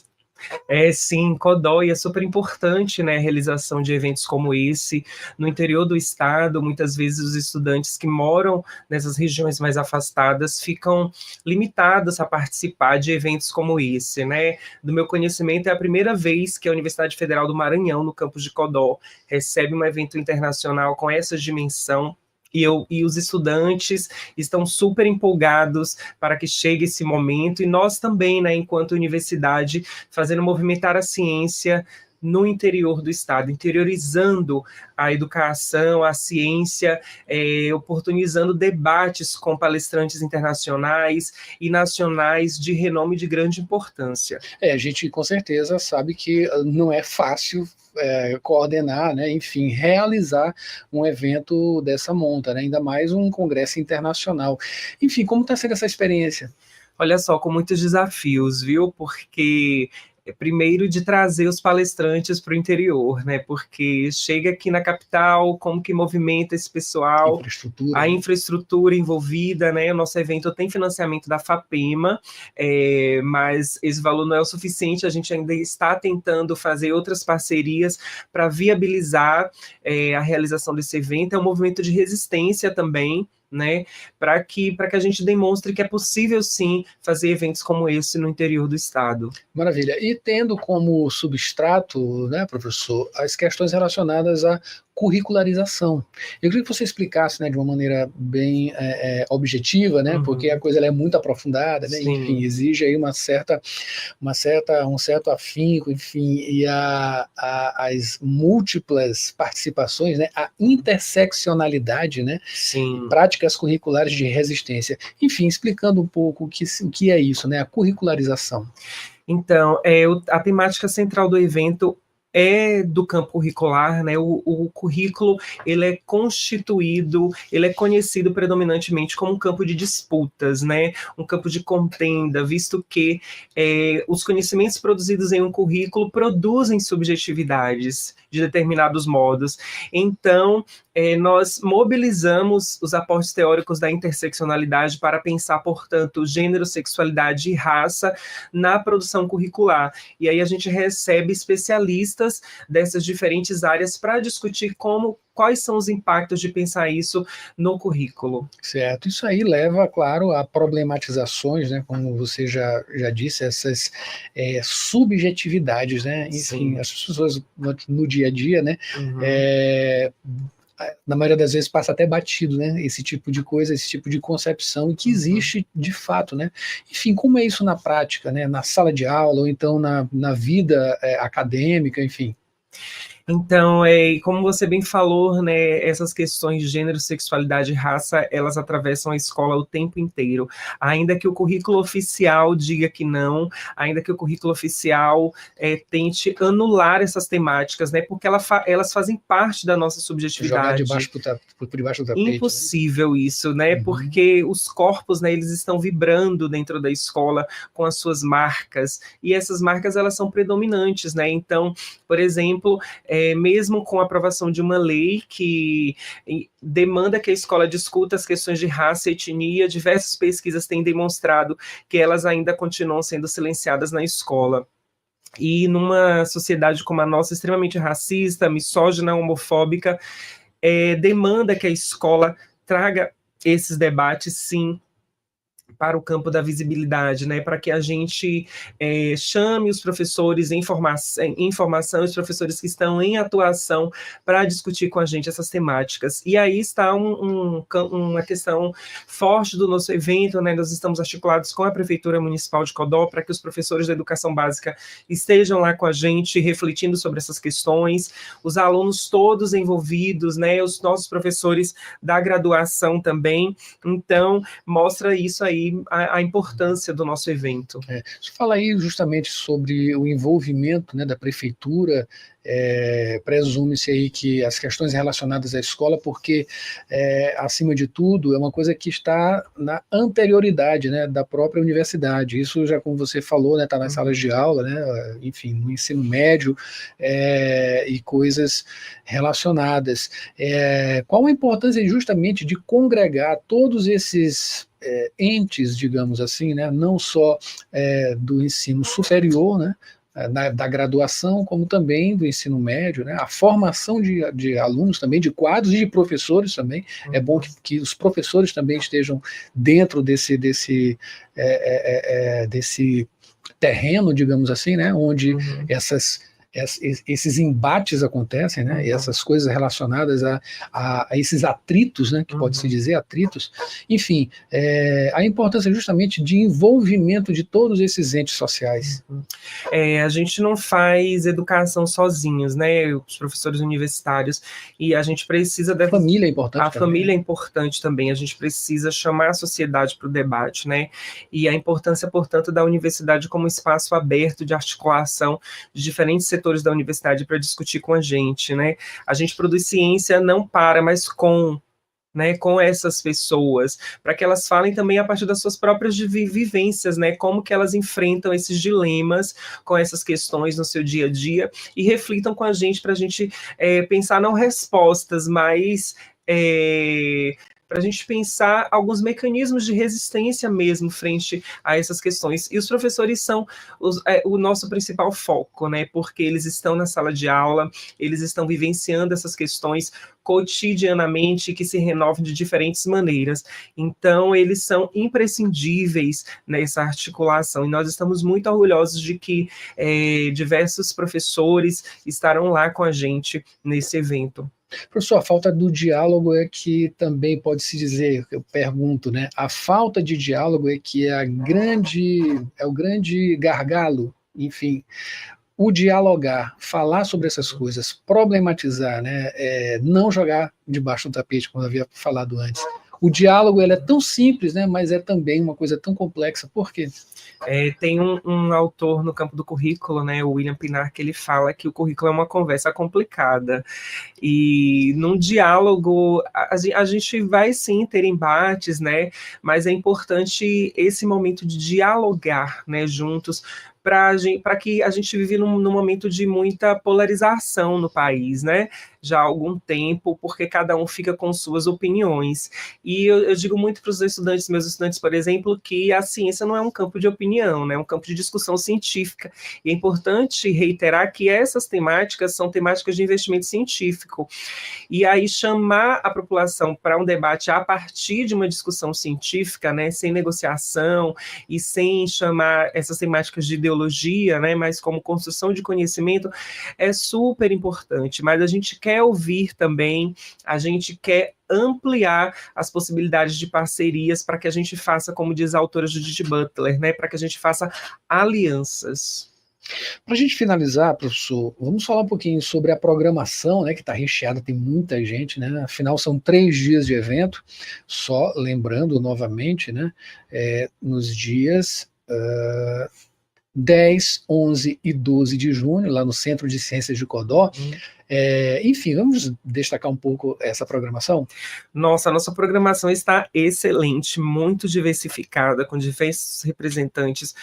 L: Sim, Codó, e é super importante, né, a realização de eventos como esse no interior do estado. Muitas vezes os estudantes que moram nessas regiões mais afastadas ficam limitados a participar de eventos como esse, né. Do meu conhecimento, é a primeira vez que a Universidade Federal do Maranhão, no campus de Codó, recebe um evento internacional com essa dimensão. E os estudantes estão super empolgados para que chegue esse momento, e nós também, né, enquanto universidade, fazendo movimentar a ciência no interior do estado, interiorizando a educação, a ciência, oportunizando debates com palestrantes internacionais e nacionais de renome de grande importância.
A: A gente com certeza sabe que não é fácil coordenar, né, enfim, realizar um evento dessa monta, né, ainda mais um congresso internacional. Enfim, como está sendo essa experiência?
L: Olha só, com muitos desafios, viu? Porque primeiro de trazer os palestrantes para o interior, né? Porque chega aqui na capital, como que movimenta esse pessoal, a infraestrutura envolvida, né? O nosso evento tem financiamento da FAPEMA, mas esse valor não é o suficiente, a gente ainda está tentando fazer outras parcerias para viabilizar a realização desse evento. É um movimento de resistência também, né, para que a gente demonstre que é possível sim fazer eventos como esse no interior do estado.
A: Maravilha. E tendo como substrato, né, professor, as questões relacionadas à curricularização. Eu queria que você explicasse, né, de uma maneira bem objetiva, né, porque a coisa ela é muito aprofundada, né, enfim, exige aí um certo afinco, enfim, e as múltiplas participações, né, a interseccionalidade, né, práticas curriculares de resistência. Enfim, explicando um pouco o que é isso, né, a curricularização.
L: Então, a temática central do evento é do campo curricular, né? O currículo, ele é constituído, ele é conhecido predominantemente como um campo de disputas, né? Um campo de contenda, visto que os conhecimentos produzidos em um currículo produzem subjetividades de determinados modos. Então, nós mobilizamos os aportes teóricos da interseccionalidade para pensar, portanto, gênero, sexualidade e raça na produção curricular. E aí a gente recebe especialistas dessas diferentes áreas para discutir quais são os impactos de pensar isso no currículo.
A: Certo. Isso aí leva, claro, a problematizações, né, como você já disse, essas subjetividades, né? Enfim, as pessoas no dia a dia, né? Na maioria das vezes passa até batido, né, esse tipo de coisa, esse tipo de concepção que existe de fato, né. Enfim, como é isso na prática, né, na sala de aula ou então na vida acadêmica, enfim?
L: Então, como você bem falou, né, essas questões de gênero, sexualidade e raça, elas atravessam a escola o tempo inteiro. Ainda que o currículo oficial diga que não, ainda que o currículo oficial tente anular essas temáticas, né, porque elas fazem parte da nossa subjetividade.
A: Jogar por debaixo do tapete.
L: Impossível, né? Isso, né, porque os corpos, né, eles estão vibrando dentro da escola com as suas marcas, e essas marcas, elas são predominantes, né, então, por exemplo, mesmo com a aprovação de uma lei que demanda que a escola discuta as questões de raça e etnia, diversas pesquisas têm demonstrado que elas ainda continuam sendo silenciadas na escola. E numa sociedade como a nossa, extremamente racista, misógina, homofóbica, demanda que a escola traga esses debates, sim, para o campo da visibilidade, né, para que a gente chame os professores em formação, os professores que estão em atuação para discutir com a gente essas temáticas. E aí está uma questão forte do nosso evento, né, nós estamos articulados com a Prefeitura Municipal de Codó para que os professores da educação básica estejam lá com a gente, refletindo sobre essas questões, os alunos todos envolvidos, né, os nossos professores da graduação também. Então, mostra isso aí, a importância do nosso evento.
A: Você fala aí justamente sobre o envolvimento, né, da prefeitura, presume-se aí que as questões relacionadas à escola, porque, acima de tudo, é uma coisa que está na anterioridade, né, da própria universidade. Isso já, como você falou, está nas salas de aula, né, enfim, no ensino médio, e coisas relacionadas. Qual a importância justamente de congregar todos esses entes, digamos assim, né, não só do ensino superior, né, da graduação, como também do ensino médio, né, a formação de alunos também, de quadros e de professores também. É bom que os professores também estejam dentro desse terreno, digamos assim, né, onde esses embates acontecem, né, e essas coisas relacionadas a esses atritos, né, que pode-se dizer atritos, enfim, a importância justamente de envolvimento de todos esses entes sociais.
L: A gente não faz educação sozinhos, né, os professores universitários, e a gente precisa da
A: família é importante.
L: A família é importante também, a gente precisa chamar a sociedade para o debate, né, e a importância, portanto, da universidade como espaço aberto de articulação de diferentes setores da universidade para discutir com a gente, né? A gente produz ciência não para, mas com essas pessoas, para que elas falem também a partir das suas próprias vivências, né? Como que elas enfrentam esses dilemas com essas questões no seu dia a dia e reflitam com a gente para a gente pensar não respostas, mas para a gente pensar alguns mecanismos de resistência mesmo frente a essas questões. E os professores são o nosso principal foco, né? Porque eles estão na sala de aula, eles estão vivenciando essas questões cotidianamente, que se renovam de diferentes maneiras. Então, eles são imprescindíveis nessa articulação. E nós estamos muito orgulhosos de que diversos professores estarão lá com a gente nesse evento.
A: Professor, a falta do diálogo é que também pode-se dizer, eu pergunto, né? A falta de diálogo é que é o grande gargalo, enfim. O dialogar, falar sobre essas coisas, problematizar, né? Não jogar debaixo do tapete, como eu havia falado antes. o diálogo ele é tão simples, né, mas é também uma coisa tão complexa. Por quê?
L: Tem um autor no campo do currículo, né, o William Pinar, que ele fala que o currículo é uma conversa complicada. E num diálogo, a gente vai sim ter embates, né, mas é importante esse momento de dialogar, né, juntos, para que a gente vive num momento de muita polarização no país, né, já há algum tempo, porque cada um fica com suas opiniões. E eu digo muito para os estudantes, meus estudantes, por exemplo, que a ciência não é um campo de opinião, né, é um campo de discussão científica. E é importante reiterar que essas temáticas são temáticas de investimento científico. E aí chamar a população para um debate a partir de uma discussão científica, né, sem negociação e sem chamar essas temáticas de ideologia, né, mas como construção de conhecimento, é super importante. Mas a gente quer ouvir também, a gente quer ampliar as possibilidades de parcerias para que a gente faça, como diz a autora Judith Butler, né, para que a gente faça alianças.
A: Para a gente finalizar, professor, vamos falar um pouquinho sobre a programação, né, que está recheada, tem muita gente, né, afinal são 3 dias de evento, só lembrando novamente, né, nos dias 10, 11 e 12 de junho, lá no Centro de Ciências de Codó. Enfim, vamos destacar um pouco essa programação?
L: Nossa, a nossa programação está excelente, muito diversificada, com diversos representantes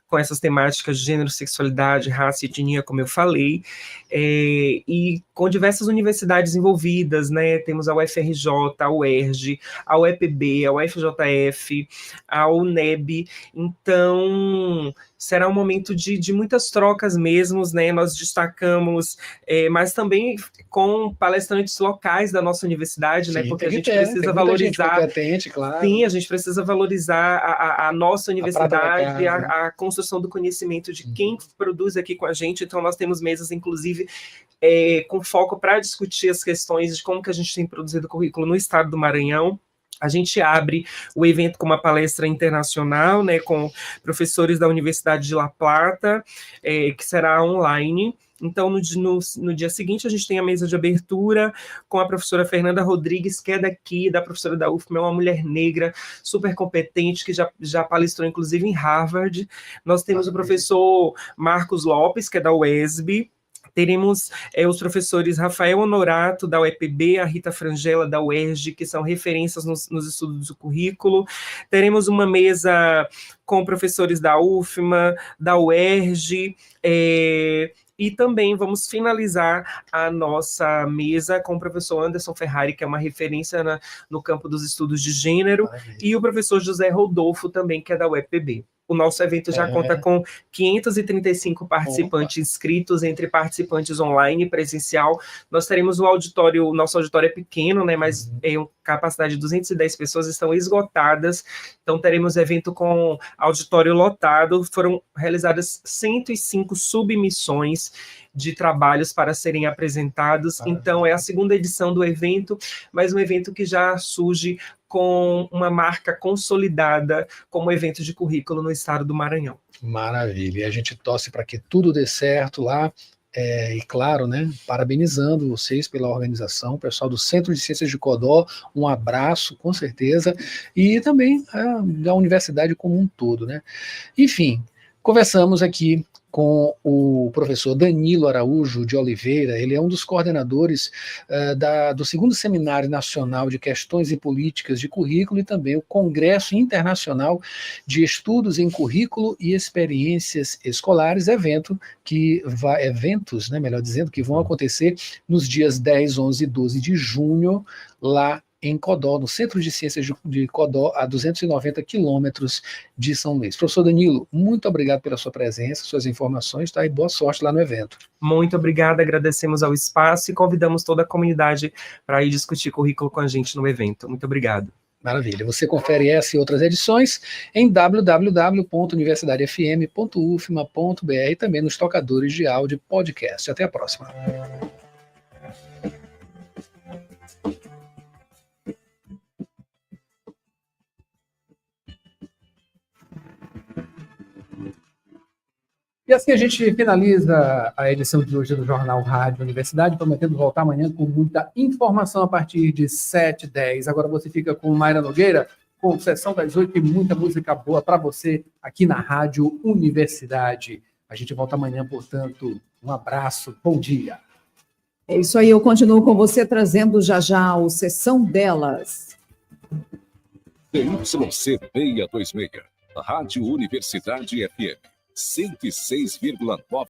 L: com essas temáticas de gênero, sexualidade, raça e etnia, como eu falei, e com diversas universidades envolvidas, né? Temos a UFRJ, a UERJ, a UEPB, a UFJF, a UNEB. Então, será um momento de muitas trocas mesmo, né? Nós destacamos, mas também com palestrantes locais da nossa universidade, né? Porque a gente precisa valorizar.
A: Claro.
L: Sim, a gente precisa valorizar a nossa universidade, a construção do conhecimento de quem produz aqui com a gente. Então, nós temos mesas, inclusive, com foco para discutir as questões de como que a gente tem produzido currículo no estado do Maranhão. A gente abre o evento com uma palestra internacional, né, com professores da Universidade de La Plata, que será online. Então, no dia seguinte, a gente tem a mesa de abertura com a professora Fernanda Rodrigues, que é daqui, da professora da UFMA, é uma mulher negra, super competente, que já palestrou, inclusive, em Harvard. Nós temos o professor Marcos Lopes, que é da UESB. Teremos os professores Rafael Honorato, da UEPB, a Rita Frangella, da UERJ, que são referências nos estudos do currículo. Teremos uma mesa com professores da UFMA, da UERJ, e também vamos finalizar a nossa mesa com o professor Anderson Ferrari, que é uma referência no campo dos estudos de gênero, e o professor José Rodolfo também, que é da UEPB. O nosso evento já conta com 535 participantes inscritos, entre participantes online e presencial. Nós teremos o nosso auditório é pequeno, né, mas capacidade de 210 pessoas, estão esgotadas. Então teremos evento com auditório lotado. Foram realizadas 105 submissões de trabalhos para serem apresentados. Então é a segunda edição do evento, mas um evento que já surge com uma marca consolidada como evento de currículo no estado do Maranhão.
A: Maravilha, e a gente torce para que tudo dê certo lá, e claro, né, parabenizando vocês pela organização, o pessoal do Centro de Ciências de Codó, um abraço, com certeza, e também a universidade como um todo, né. Enfim, conversamos aqui com o professor Danilo Araújo de Oliveira. Ele é um dos coordenadores do 2º Seminário Nacional de Questões e Políticas de Currículo e também o Congresso Internacional de Estudos em Currículo e Experiências Escolares, eventos, né, melhor dizendo, que vão acontecer nos dias 10, 11 e 12 de junho, lá em Codó, no Centro de Ciências de Codó, a 290 quilômetros de São Luís. Professor Danilo, muito obrigado pela sua presença, suas informações, tá? E boa sorte lá no evento.
L: Muito obrigada, agradecemos ao espaço e convidamos toda a comunidade para ir discutir currículo com a gente no evento. Muito obrigado.
A: Maravilha. Você confere essa e outras edições em www.universidadefm.ufma.br e também nos tocadores de áudio podcast. Até a próxima. assim a gente finaliza a edição de hoje do Jornal Rádio Universidade, prometendo voltar amanhã com muita informação a partir de 7h10. Agora você fica com Mayra Nogueira, com Sessão das 8 e muita música boa para você aqui na Rádio Universidade. A gente volta amanhã, portanto, um abraço, bom dia.
I: É isso aí, eu continuo com você trazendo já o Sessão Delas.
M: DYC 626, Rádio Universidade FM, 106,9